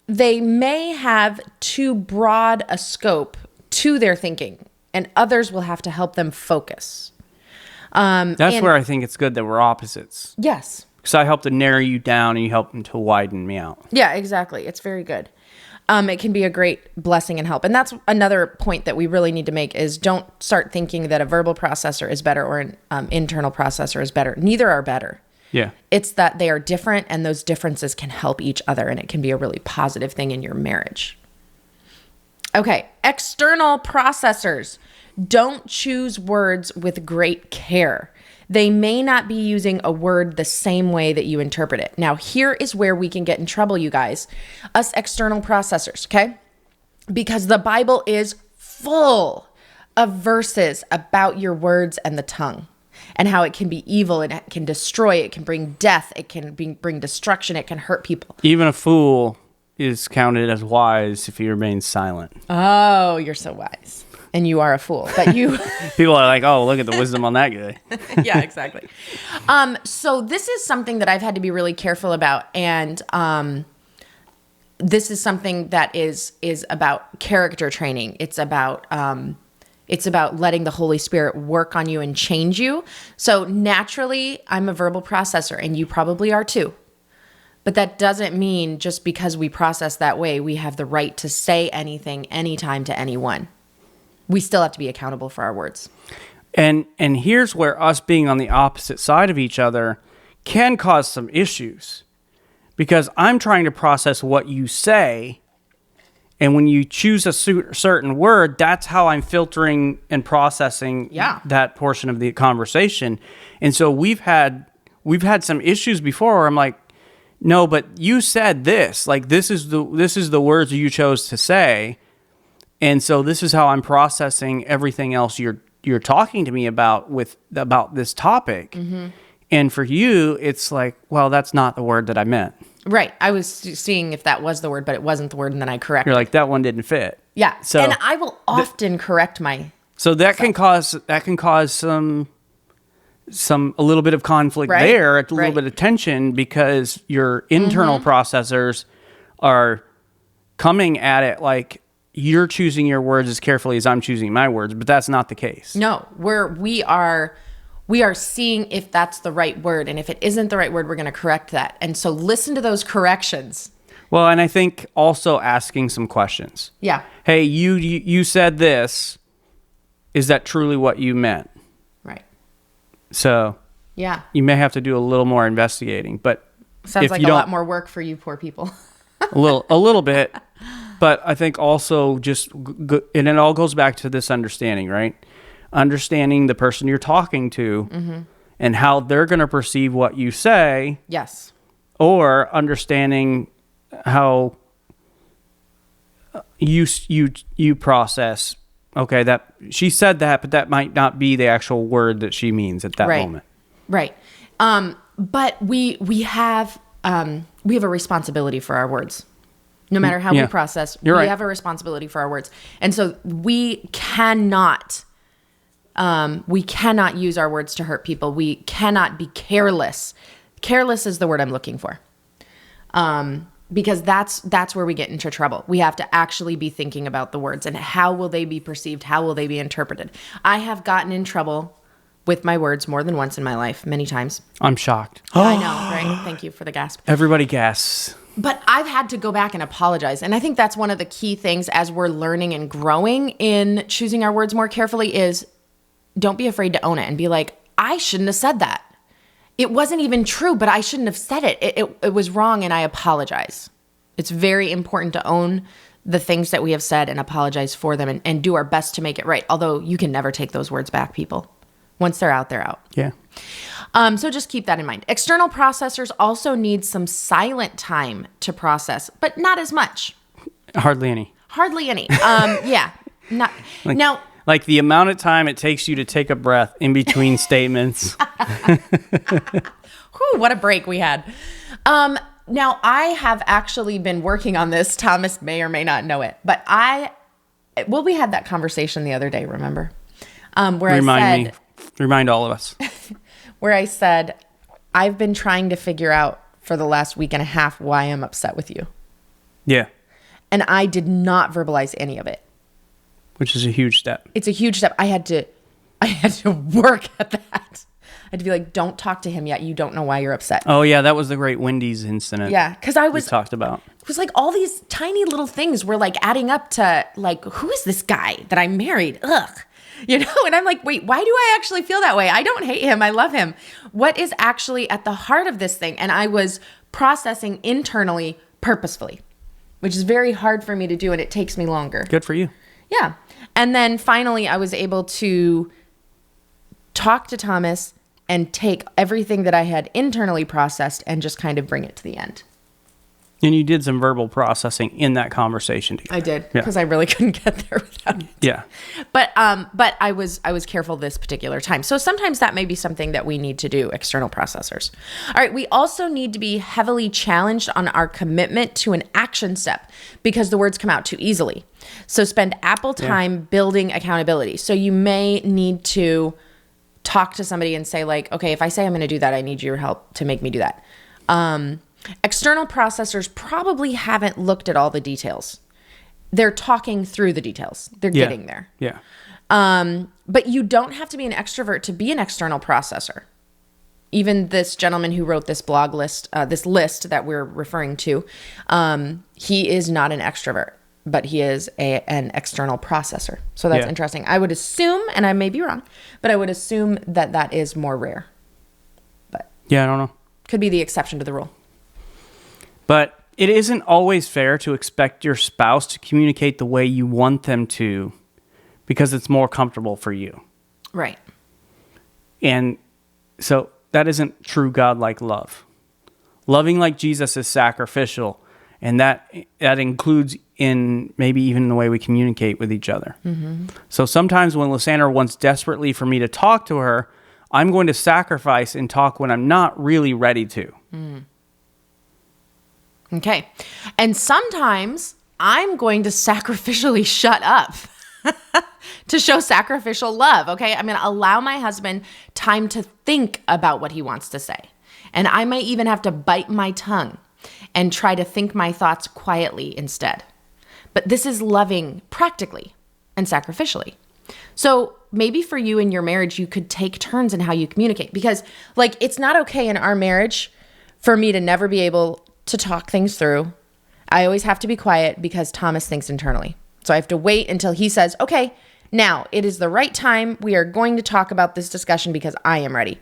Speaker 2: they may have too broad a scope to their thinking, and others will have to help them focus.
Speaker 1: That's where I think it's good that we're opposites.
Speaker 2: Yes.
Speaker 1: Because I help to narrow you down and you help to widen me out.
Speaker 2: Yeah, exactly. It's very good. It can be a great blessing and help. And that's another point that we really need to make is don't start thinking that a verbal processor is better or an internal processor is better. Neither are better.
Speaker 1: Yeah.
Speaker 2: It's that they are different and those differences can help each other and it can be a really positive thing in your marriage. Okay, external processors don't choose words with great care. They may not be using a word the same way that you interpret it. Now, here is where we can get in trouble, you guys. Us external processors, okay? Because the Bible is full of verses about your words and the tongue and how it can be evil and it can destroy, it can bring death, it can bring destruction, it can hurt people.
Speaker 1: Even a fool is counted as wise if he remains silent.
Speaker 2: Oh, you're so wise. And you are a fool. But you...
Speaker 1: People are like, oh, look at the wisdom on that guy.
Speaker 2: Yeah, exactly. So this is something that I've had to be really careful about. And this is something that is about character training. It's about letting the Holy Spirit work on you and change you. So naturally, I'm a verbal processor, and you probably are too. But that doesn't mean just because we process that way, we have the right to say anything, anytime to anyone. We still have to be accountable for our words.
Speaker 1: And here's where us being on the opposite side of each other can cause some issues. Because I'm trying to process what you say, and when you choose a certain word, that's how I'm filtering and processing that portion of the conversation. And so we've had some issues before where I'm like, no, but you said this. Like this is the words you chose to say. And so this is how I'm processing everything else you're talking to me about this topic. Mm-hmm. And for you, it's like, well, that's not the word that I meant.
Speaker 2: Right. I was seeing if that was the word, but it wasn't the word, and then I corrected.
Speaker 1: You're like, that one didn't fit.
Speaker 2: Yeah.
Speaker 1: So,
Speaker 2: and I will often correct my.
Speaker 1: So that can cause some a little bit of conflict there, a little bit of tension, because your internal processors are coming at it like you're choosing your words as carefully as I'm choosing my words, but that's not the case.
Speaker 2: No, we are seeing if that's the right word, and if it isn't the right word, we're going to correct that. And so listen to those corrections.
Speaker 1: Well, and I think also asking some questions.
Speaker 2: Yeah.
Speaker 1: Hey, you said this. Is that truly what you meant?
Speaker 2: Right.
Speaker 1: So
Speaker 2: yeah,
Speaker 1: you may have to do a little more investigating, but
Speaker 2: sounds like a lot more work for you poor people.
Speaker 1: a little bit, but I think also and it all goes back to this understanding, right? Understanding the person you're talking to and how they're going to perceive what you say.
Speaker 2: Yes.
Speaker 1: Or understanding how you process. Okay, that she said that, but that might not be the actual word that she means at that moment.
Speaker 2: Right. But we have a responsibility for our words. No matter how we process, we have a responsibility for our words. And so we cannot use our words to hurt people. We cannot be careless. Careless is the word I'm looking for. Because that's where we get into trouble. We have to actually be thinking about the words and how will they be perceived? How will they be interpreted? I have gotten in trouble with my words more than once in my life, many times.
Speaker 1: I'm shocked.
Speaker 2: I know, right? Thank you for the gasp.
Speaker 1: Everybody gasps.
Speaker 2: But I've had to go back and apologize. And I think that's one of the key things as we're learning and growing in choosing our words more carefully is don't be afraid to own it and be like, I shouldn't have said that. It wasn't even true, but I shouldn't have said it. It was wrong, and I apologize. It's very important to own the things that we have said and apologize for them and do our best to make it right. Although you can never take those words back, people. Once they're out, they're out.
Speaker 1: Yeah.
Speaker 2: So just keep that in mind. External processors also need some silent time to process, but not as much.
Speaker 1: Hardly any.
Speaker 2: Yeah. Not now.
Speaker 1: Like the amount of time it takes you to take a breath in between statements.
Speaker 2: Whew, what a break we had. Now, I have actually been working on this. Thomas may or may not know it, but we had that conversation the other day, remember?
Speaker 1: Remind all of us.
Speaker 2: Where I said, I've been trying to figure out for the last week and a half why I'm upset with you.
Speaker 1: Yeah.
Speaker 2: And I did not verbalize any of it.
Speaker 1: Which is a huge step.
Speaker 2: It's a huge step. I had to work at that. I had to be like, don't talk to him yet. You don't know why you're upset.
Speaker 1: Oh, yeah. That was the great Wendy's incident.
Speaker 2: Yeah. Because we
Speaker 1: talked about.
Speaker 2: It was like all these tiny little things were like adding up to like, who is this guy that I married? Ugh. You know, and I'm like, wait, why do I actually feel that way? I don't hate him. I love him. What is actually at the heart of this thing? And I was processing internally purposefully, which is very hard for me to do. And it takes me longer.
Speaker 1: Good for you.
Speaker 2: Yeah. And then finally I was able to talk to Thomas and take everything that I had internally processed and just kind of bring it to the end.
Speaker 1: And you did some verbal processing in that conversation together.
Speaker 2: I did, because I really couldn't get there without it.
Speaker 1: Yeah.
Speaker 2: But I was careful this particular time. So sometimes that may be something that we need to do, external processors. All right, we also need to be heavily challenged on our commitment to an action step because the words come out too easily. So spend ample time building accountability. So you may need to talk to somebody and say like, okay, if I say I'm going to do that, I need your help to make me do that. External processors probably haven't looked at all the details. They're talking through the details. They're getting there.
Speaker 1: Yeah.
Speaker 2: But you don't have to be an extrovert to be an external processor. Even this gentleman who wrote this blog list, this list that we're referring to, he is not an extrovert, but he is an external processor. So that's interesting. I would assume, and I may be wrong, but I would assume that is more rare. But
Speaker 1: yeah, I don't know.
Speaker 2: Could be the exception to the rule.
Speaker 1: But it isn't always fair to expect your spouse to communicate the way you want them to because it's more comfortable for you.
Speaker 2: Right.
Speaker 1: And so that isn't true God-like love. Loving like Jesus is sacrificial, and that includes in maybe even the way we communicate with each other. Mm-hmm. So sometimes when Lysandra wants desperately for me to talk to her, I'm going to sacrifice and talk when I'm not really ready to.
Speaker 2: Mm. Okay. And sometimes I'm going to sacrificially shut up to show sacrificial love. Okay. I'm going to allow my husband time to think about what he wants to say. And I might even have to bite my tongue and try to think my thoughts quietly instead. But this is loving practically and sacrificially. So maybe for you in your marriage, you could take turns in how you communicate, because like, it's not okay in our marriage for me to never be able to talk things through. I always have to be quiet because Thomas thinks internally. So I have to wait until he says, okay, now it is the right time. We are going to talk about this discussion because I am ready.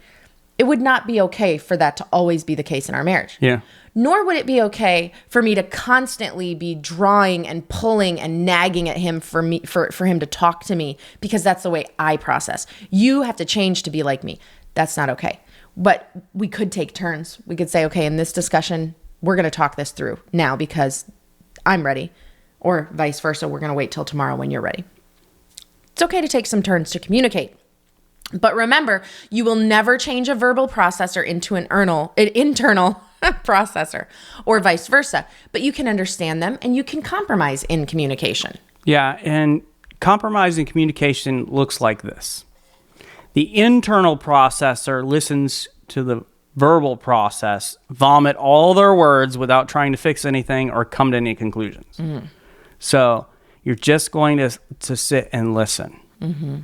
Speaker 2: It would not be okay for that to always be the case in our marriage.
Speaker 1: Yeah.
Speaker 2: Nor would it be okay for me to constantly be drawing and pulling and nagging at him for him to talk to me, because that's the way I process. You have to change to be like me. That's not okay. But we could take turns. We could say, okay, in this discussion, we're going to talk this through now because I'm ready, or vice versa. We're going to wait till tomorrow when you're ready. It's okay to take some turns to communicate. But remember, you will never change a verbal processor into an internal processor, or vice versa. But you can understand them and you can compromise in communication.
Speaker 1: Yeah, and compromise in communication looks like this. The internal processor listens to the verbal process, vomit all their words without trying to fix anything or come to any conclusions. Mm-hmm. So you're just going to sit and listen. Mm-hmm.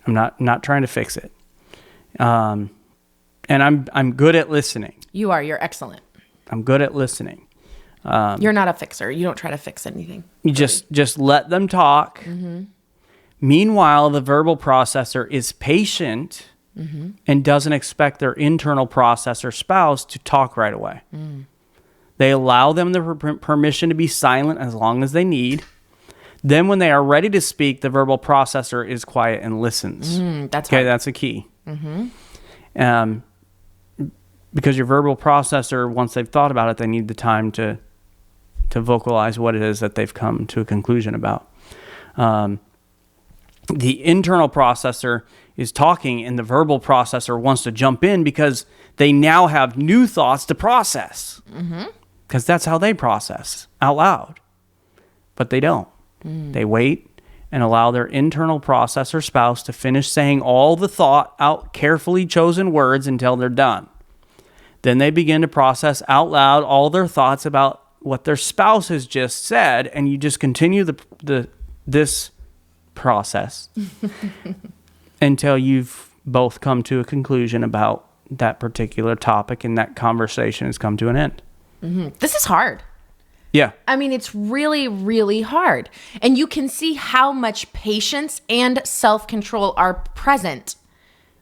Speaker 1: I'm not trying to fix it. And I'm good at listening.
Speaker 2: You are. You're excellent.
Speaker 1: I'm good at listening.
Speaker 2: You're not a fixer. You don't try to fix anything.
Speaker 1: You just let them talk. Mm-hmm. Meanwhile, the verbal processor is patient and doesn't expect their internal processor spouse to talk right away. Mm. They allow them the permission to be silent as long as they need. Then when they are ready to speak, the verbal processor is quiet and listens.
Speaker 2: That's
Speaker 1: okay.
Speaker 2: Hard.
Speaker 1: That's a key. Mm-hmm. Because your verbal processor, once they've thought about it, they need the time to vocalize what it is that they've come to a conclusion about. The internal processor is talking, and the verbal processor wants to jump in because they now have new thoughts to process. Because that's how they process out loud. But they don't. They wait and allow their internal processor spouse to finish saying all the thought out, carefully chosen words until they're done. Then they begin to process out loud all their thoughts about what their spouse has just said, and you just continue this process until you've both come to a conclusion about that particular topic and that conversation has come to an end.
Speaker 2: This is hard.
Speaker 1: Yeah.
Speaker 2: I mean, it's really, really hard. And you can see how much patience and self-control are present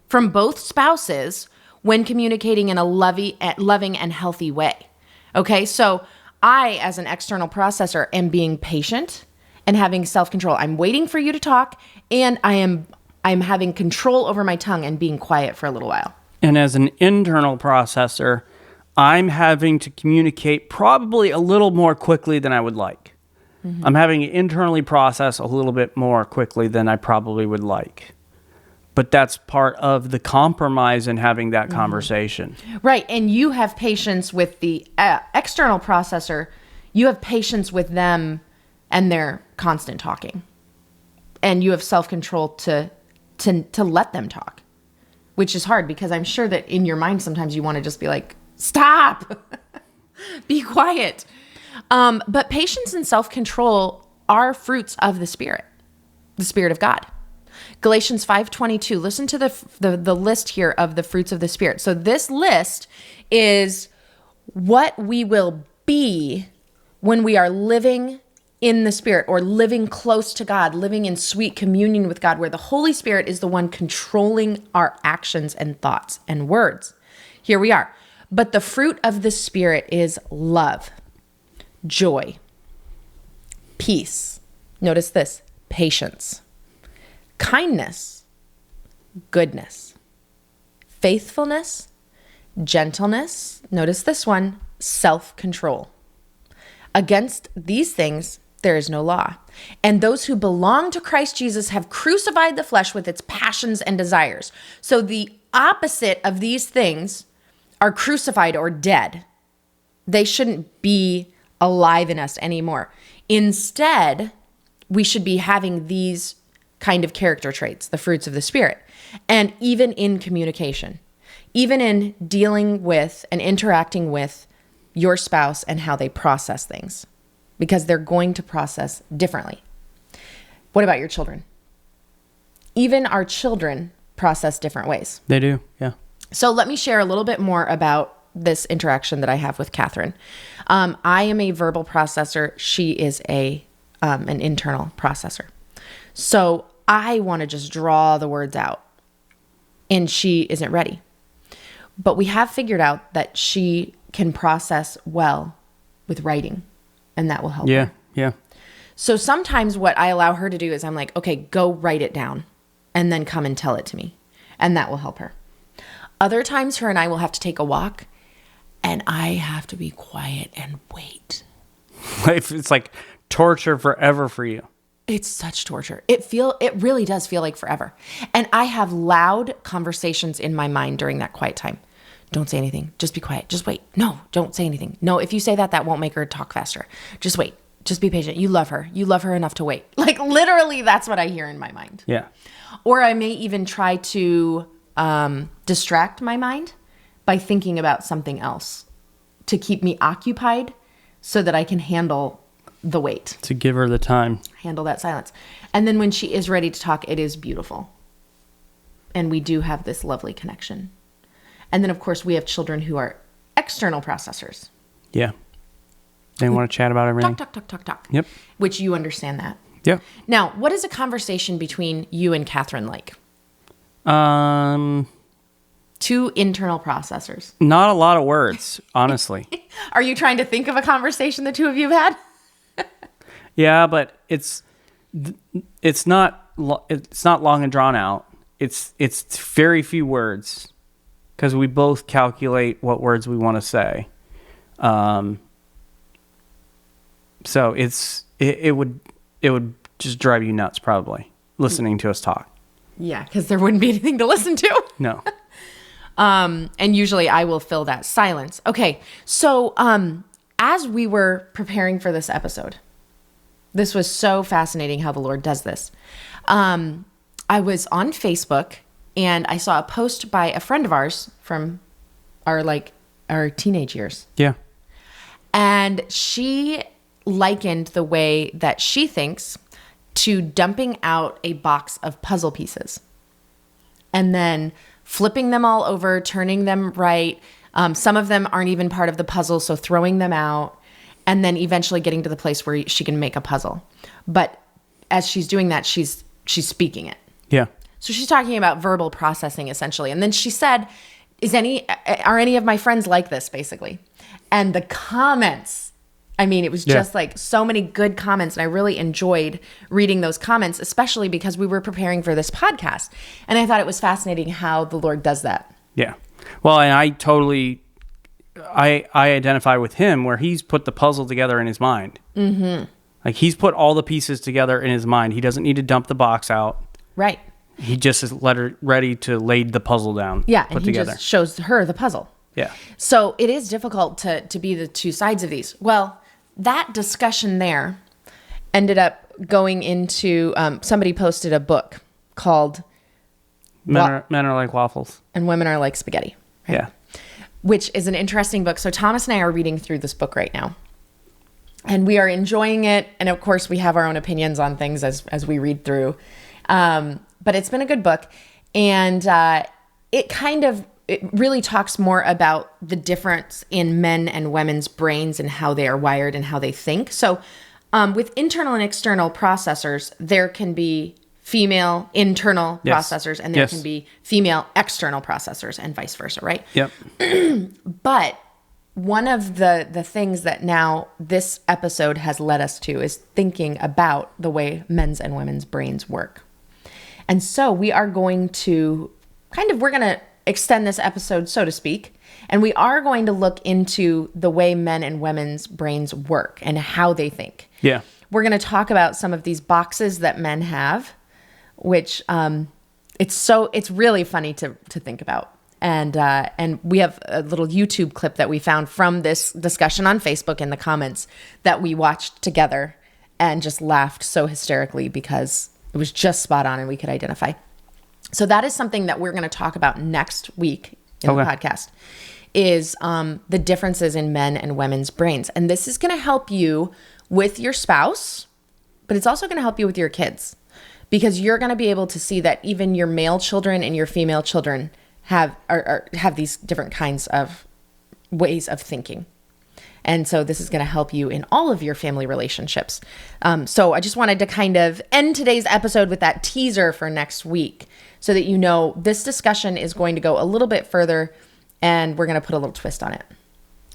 Speaker 2: from both spouses when communicating in a loving and healthy way. Okay, so I, as an external processor, am being patient and having self-control. I'm waiting for you to talk, and I'm having control over my tongue and being quiet for a little while.
Speaker 1: And as an internal processor, I'm having to communicate probably a little more quickly than I would like. Mm-hmm. I'm having to internally process a little bit more quickly than I probably would like. But that's part of the compromise in having that conversation.
Speaker 2: Right. And you have patience with the external processor. You have patience with them and their constant talking. And you have self-control to let them talk, which is hard because I'm sure that in your mind sometimes you want to just be like, stop, be quiet. But patience and self-control are fruits of the Spirit of God. Galatians 5:22. Listen to the list here of the fruits of the Spirit. So this list is what we will be when we are living in the Spirit or living close to God, living in sweet communion with God, where the Holy Spirit is the one controlling our actions and thoughts and words. Here we are. But the fruit of the Spirit is love, joy, peace. Notice this, patience, kindness, goodness, faithfulness, gentleness. Notice this one, self-control. Against these things, there is no law. And those who belong to Christ Jesus have crucified the flesh with its passions and desires. So the opposite of these things are crucified or dead. They shouldn't be alive in us anymore. Instead, we should be having these kind of character traits, the fruits of the Spirit. And even in communication, even in dealing with and interacting with your spouse and how they process things, because they're going to process differently. What about your children? Even our children process different ways.
Speaker 1: They do, yeah.
Speaker 2: So let me share a little bit more about this interaction that I have with Catherine. I am a verbal processor. She is an internal processor. So I want to just draw the words out, and she isn't ready. But we have figured out that she can process well with writing, and that will help her.
Speaker 1: Yeah.
Speaker 2: So sometimes what I allow her to do is I'm like, okay, go write it down and then come and tell it to me, and that will help her. Other times her and I will have to take a walk, and I have to be quiet and wait.
Speaker 1: It's like torture forever for you.
Speaker 2: It's such torture. It really does feel like forever. And I have loud conversations in my mind during that quiet time. Don't say anything. Just be quiet. Just wait. No, don't say anything. No, if you say that, that won't make her talk faster. Just wait. Just be patient. You love her. You love her enough to wait. Like literally that's what I hear in my mind.
Speaker 1: Yeah.
Speaker 2: Or I may even try to distract my mind by thinking about something else to keep me occupied so that I can handle the wait.
Speaker 1: To give her the time.
Speaker 2: Handle that silence. And then when she is ready to talk, it is beautiful. And we do have this lovely connection. And then, of course, we have children who are external processors.
Speaker 1: Yeah. They want to chat about everything.
Speaker 2: Talk.
Speaker 1: Yep.
Speaker 2: Which you understand that.
Speaker 1: Yep.
Speaker 2: Now, what is a conversation between you and Catherine like? Two internal processors.
Speaker 1: Not a lot of words, honestly.
Speaker 2: Are you trying to think of a conversation the two of you have had?
Speaker 1: Yeah, but it's not long and drawn out. It's very few words because we both calculate what words we want to say. So it would just drive you nuts probably listening to us talk.
Speaker 2: Yeah, because there wouldn't be anything to listen to.
Speaker 1: No.
Speaker 2: And usually I will fill that silence. Okay, so as we were preparing for this episode, this was so fascinating how the Lord does this. I was on Facebook and I saw a post by a friend of ours from our teenage years.
Speaker 1: Yeah.
Speaker 2: And she likened the way that she thinks to dumping out a box of puzzle pieces and then flipping them all over, turning them right. Some of them aren't even part of the puzzle, so throwing them out, and then eventually getting to the place where she can make a puzzle. But as she's doing that, she's speaking it.
Speaker 1: Yeah.
Speaker 2: So she's talking about verbal processing essentially. And then she said, are any of my friends like this, basically? And the comments, I mean, it was just like so many good comments. And I really enjoyed reading those comments, especially because we were preparing for this podcast. And I thought it was fascinating how the Lord does that.
Speaker 1: Yeah. Well, and I identify with him where he's put the puzzle together in his mind. Mm-hmm. Like he's put all the pieces together in his mind. He doesn't need to dump the box out.
Speaker 2: Right.
Speaker 1: He just is ready to lay the puzzle down.
Speaker 2: Yeah,
Speaker 1: put
Speaker 2: and he
Speaker 1: together.
Speaker 2: just shows her the puzzle.
Speaker 1: Yeah.
Speaker 2: So it is difficult to be the two sides of these. Well, that discussion there ended up going into, somebody posted a book called
Speaker 1: Men are like waffles.
Speaker 2: And Women Are Like Spaghetti. Right?
Speaker 1: Yeah.
Speaker 2: Which is an interesting book. So Thomas and I are reading through this book right now. And we are enjoying it. And of course, we have our own opinions on things as we read through. But it's been a good book. And it really talks more about the difference in men and women's brains and how they are wired and how they think. So with internal and external processors, there can be female internal processors and there can be female external processors and vice versa, right?
Speaker 1: Yep.
Speaker 2: But one of the things that now this episode has led us to is thinking about the way men's and women's brains work. And so we are going to we're going to extend this episode, so to speak, and we are going to look into the way men and women's brains work and how they think.
Speaker 1: Yeah.
Speaker 2: We're going to talk about some of these boxes that men have, which it's really funny to think about. And we have a little YouTube clip that we found from this discussion on Facebook in the comments that we watched together and just laughed so hysterically because it was just spot on and we could identify. So that is something that we're going to talk about next week in the podcast is the differences in men and women's brains. And this is going to help you with your spouse, but it's also going to help you with your kids because you're going to be able to see that even your male children and your female children have these different kinds of ways of thinking. And so this is going to help you in all of your family relationships. So I just wanted to kind of end today's episode with that teaser for next week so that you know this discussion is going to go a little bit further and we're going to put a little twist on it.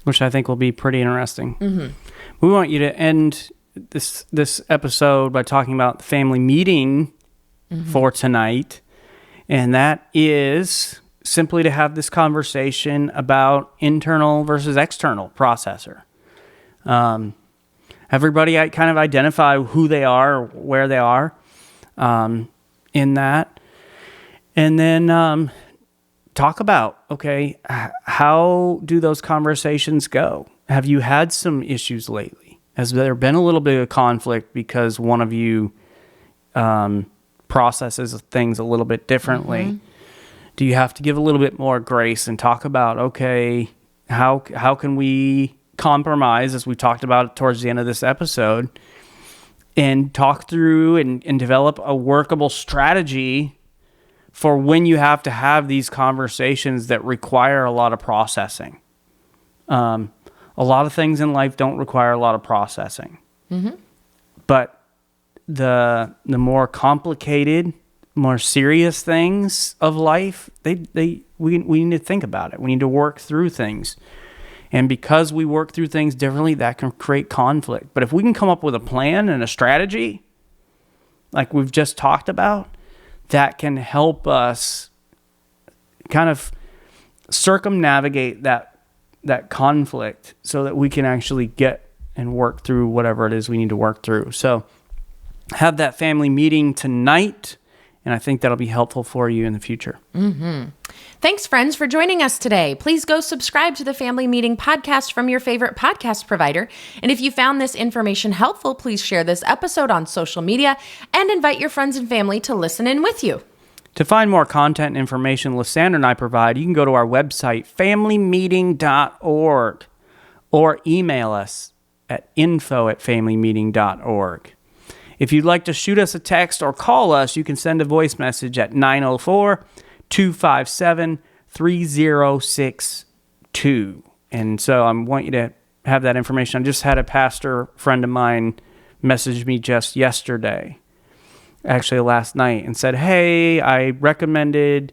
Speaker 1: Which I think will be pretty interesting.
Speaker 2: Mm-hmm.
Speaker 1: We want you to end this episode by talking about the family meeting for tonight. And that is simply to have this conversation about internal versus external processor. Everybody kind of identify who they are, or where they are in that. And then talk about, okay, how do those conversations go? Have you had some issues lately? Has there been a little bit of conflict because one of you processes things a little bit differently? Mm-hmm. Do you have to give a little bit more grace and talk about, okay, how can we compromise, as we talked about towards the end of this episode, and talk through and develop a workable strategy for when you have to have these conversations that require a lot of processing. A lot of things in life don't require a lot of processing. Mm-hmm. But the more complicated, more serious things of life, we need to think about it. We need to work through things. And because we work through things differently, that can create conflict. But if we can come up with a plan and a strategy, like we've just talked about, that can help us kind of circumnavigate that conflict so that we can actually get and work through whatever it is we need to work through. So have that family meeting tonight. And I think that'll be helpful for you in the future.
Speaker 2: Mm-hmm. Thanks, friends, for joining us today. Please go subscribe to the Family Meeting podcast from your favorite podcast provider. And if you found this information helpful, please share this episode on social media and invite your friends and family to listen in with you.
Speaker 1: To find more content and information Lysandra and I provide, you can go to our website, familymeeting.org, or email us at info@familymeeting.org. If you'd like to shoot us a text or call us, you can send a voice message at 904-257-3062. And so I want you to have that information. I just had a pastor friend of mine message me just yesterday, actually last night, and said, hey, I recommended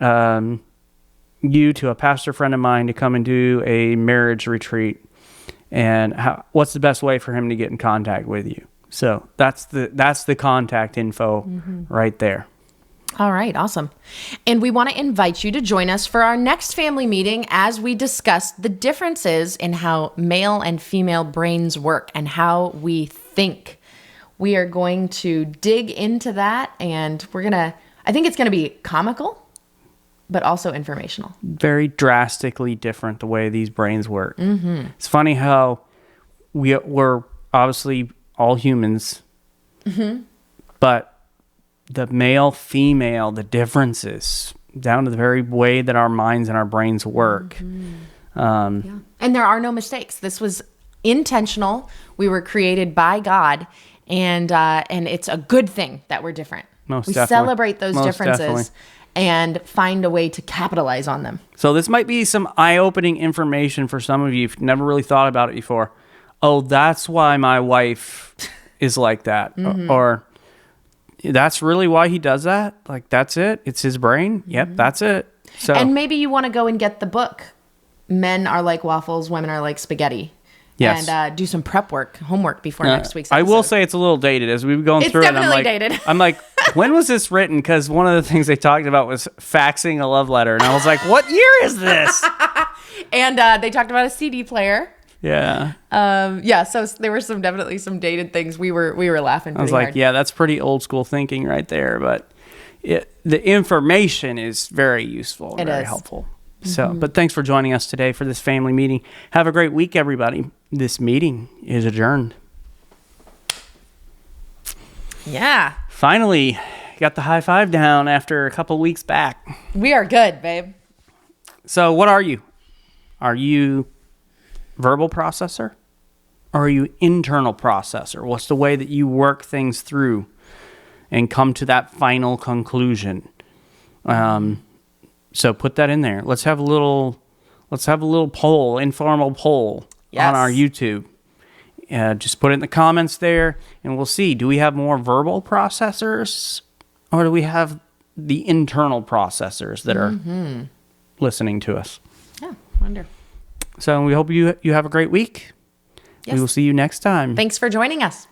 Speaker 1: you to a pastor friend of mine to come and do a marriage retreat. And what's the best way for him to get in contact with you? So that's the contact info right there.
Speaker 2: All right, awesome. And we want to invite you to join us for our next family meeting as we discuss the differences in how male and female brains work and how we think. We are going to dig into that, and I think it's going to be comical, but also informational.
Speaker 1: Very drastically different the way these brains work. Mm-hmm. It's funny how we're obviously all humans, but the male, female, the differences down to the very way that our minds and our brains work.
Speaker 2: And there are no mistakes. This was intentional. We were created by God, and it's a good thing that we're different. We celebrate those differences and find a way to capitalize on them.
Speaker 1: So this might be some eye-opening information for some of you if you've never really thought about it before. Oh, that's why my wife is like that. Or that's really why he does that? Like, that's it? It's his brain? Yep, that's it. So,
Speaker 2: and maybe you want to go and get the book. Men are like waffles, women are like spaghetti.
Speaker 1: Yes.
Speaker 2: And do some prep work, homework before next week's episode.
Speaker 1: I will say it's a little dated as we've gone through it.
Speaker 2: It's definitely dated.
Speaker 1: I'm like, when was this written? Because one of the things they talked about was faxing a love letter. And I was like, what year is this?
Speaker 2: And they talked about a CD player.
Speaker 1: Yeah.
Speaker 2: So there were definitely some dated things. We were laughing.
Speaker 1: I was like, yeah, that's pretty old school thinking right there. But the information is very useful and very helpful. So, but thanks for joining us today for this family meeting. Have a great week, everybody. This meeting is adjourned.
Speaker 2: Yeah.
Speaker 1: Finally, got the high five down after a couple weeks back.
Speaker 2: We are good, babe.
Speaker 1: So, what are you? Are you verbal processor? Or are you internal processor? What's the way that you work things through and come to that final conclusion? So put that in there. Let's have a little poll, informal poll on our YouTube. Just put it in the comments there, and we'll see. Do we have more verbal processors, or do we have the internal processors that are listening to us?
Speaker 2: Yeah, wonder.
Speaker 1: So we hope you have a great week. Yes. We will see you next time.
Speaker 2: Thanks for joining us.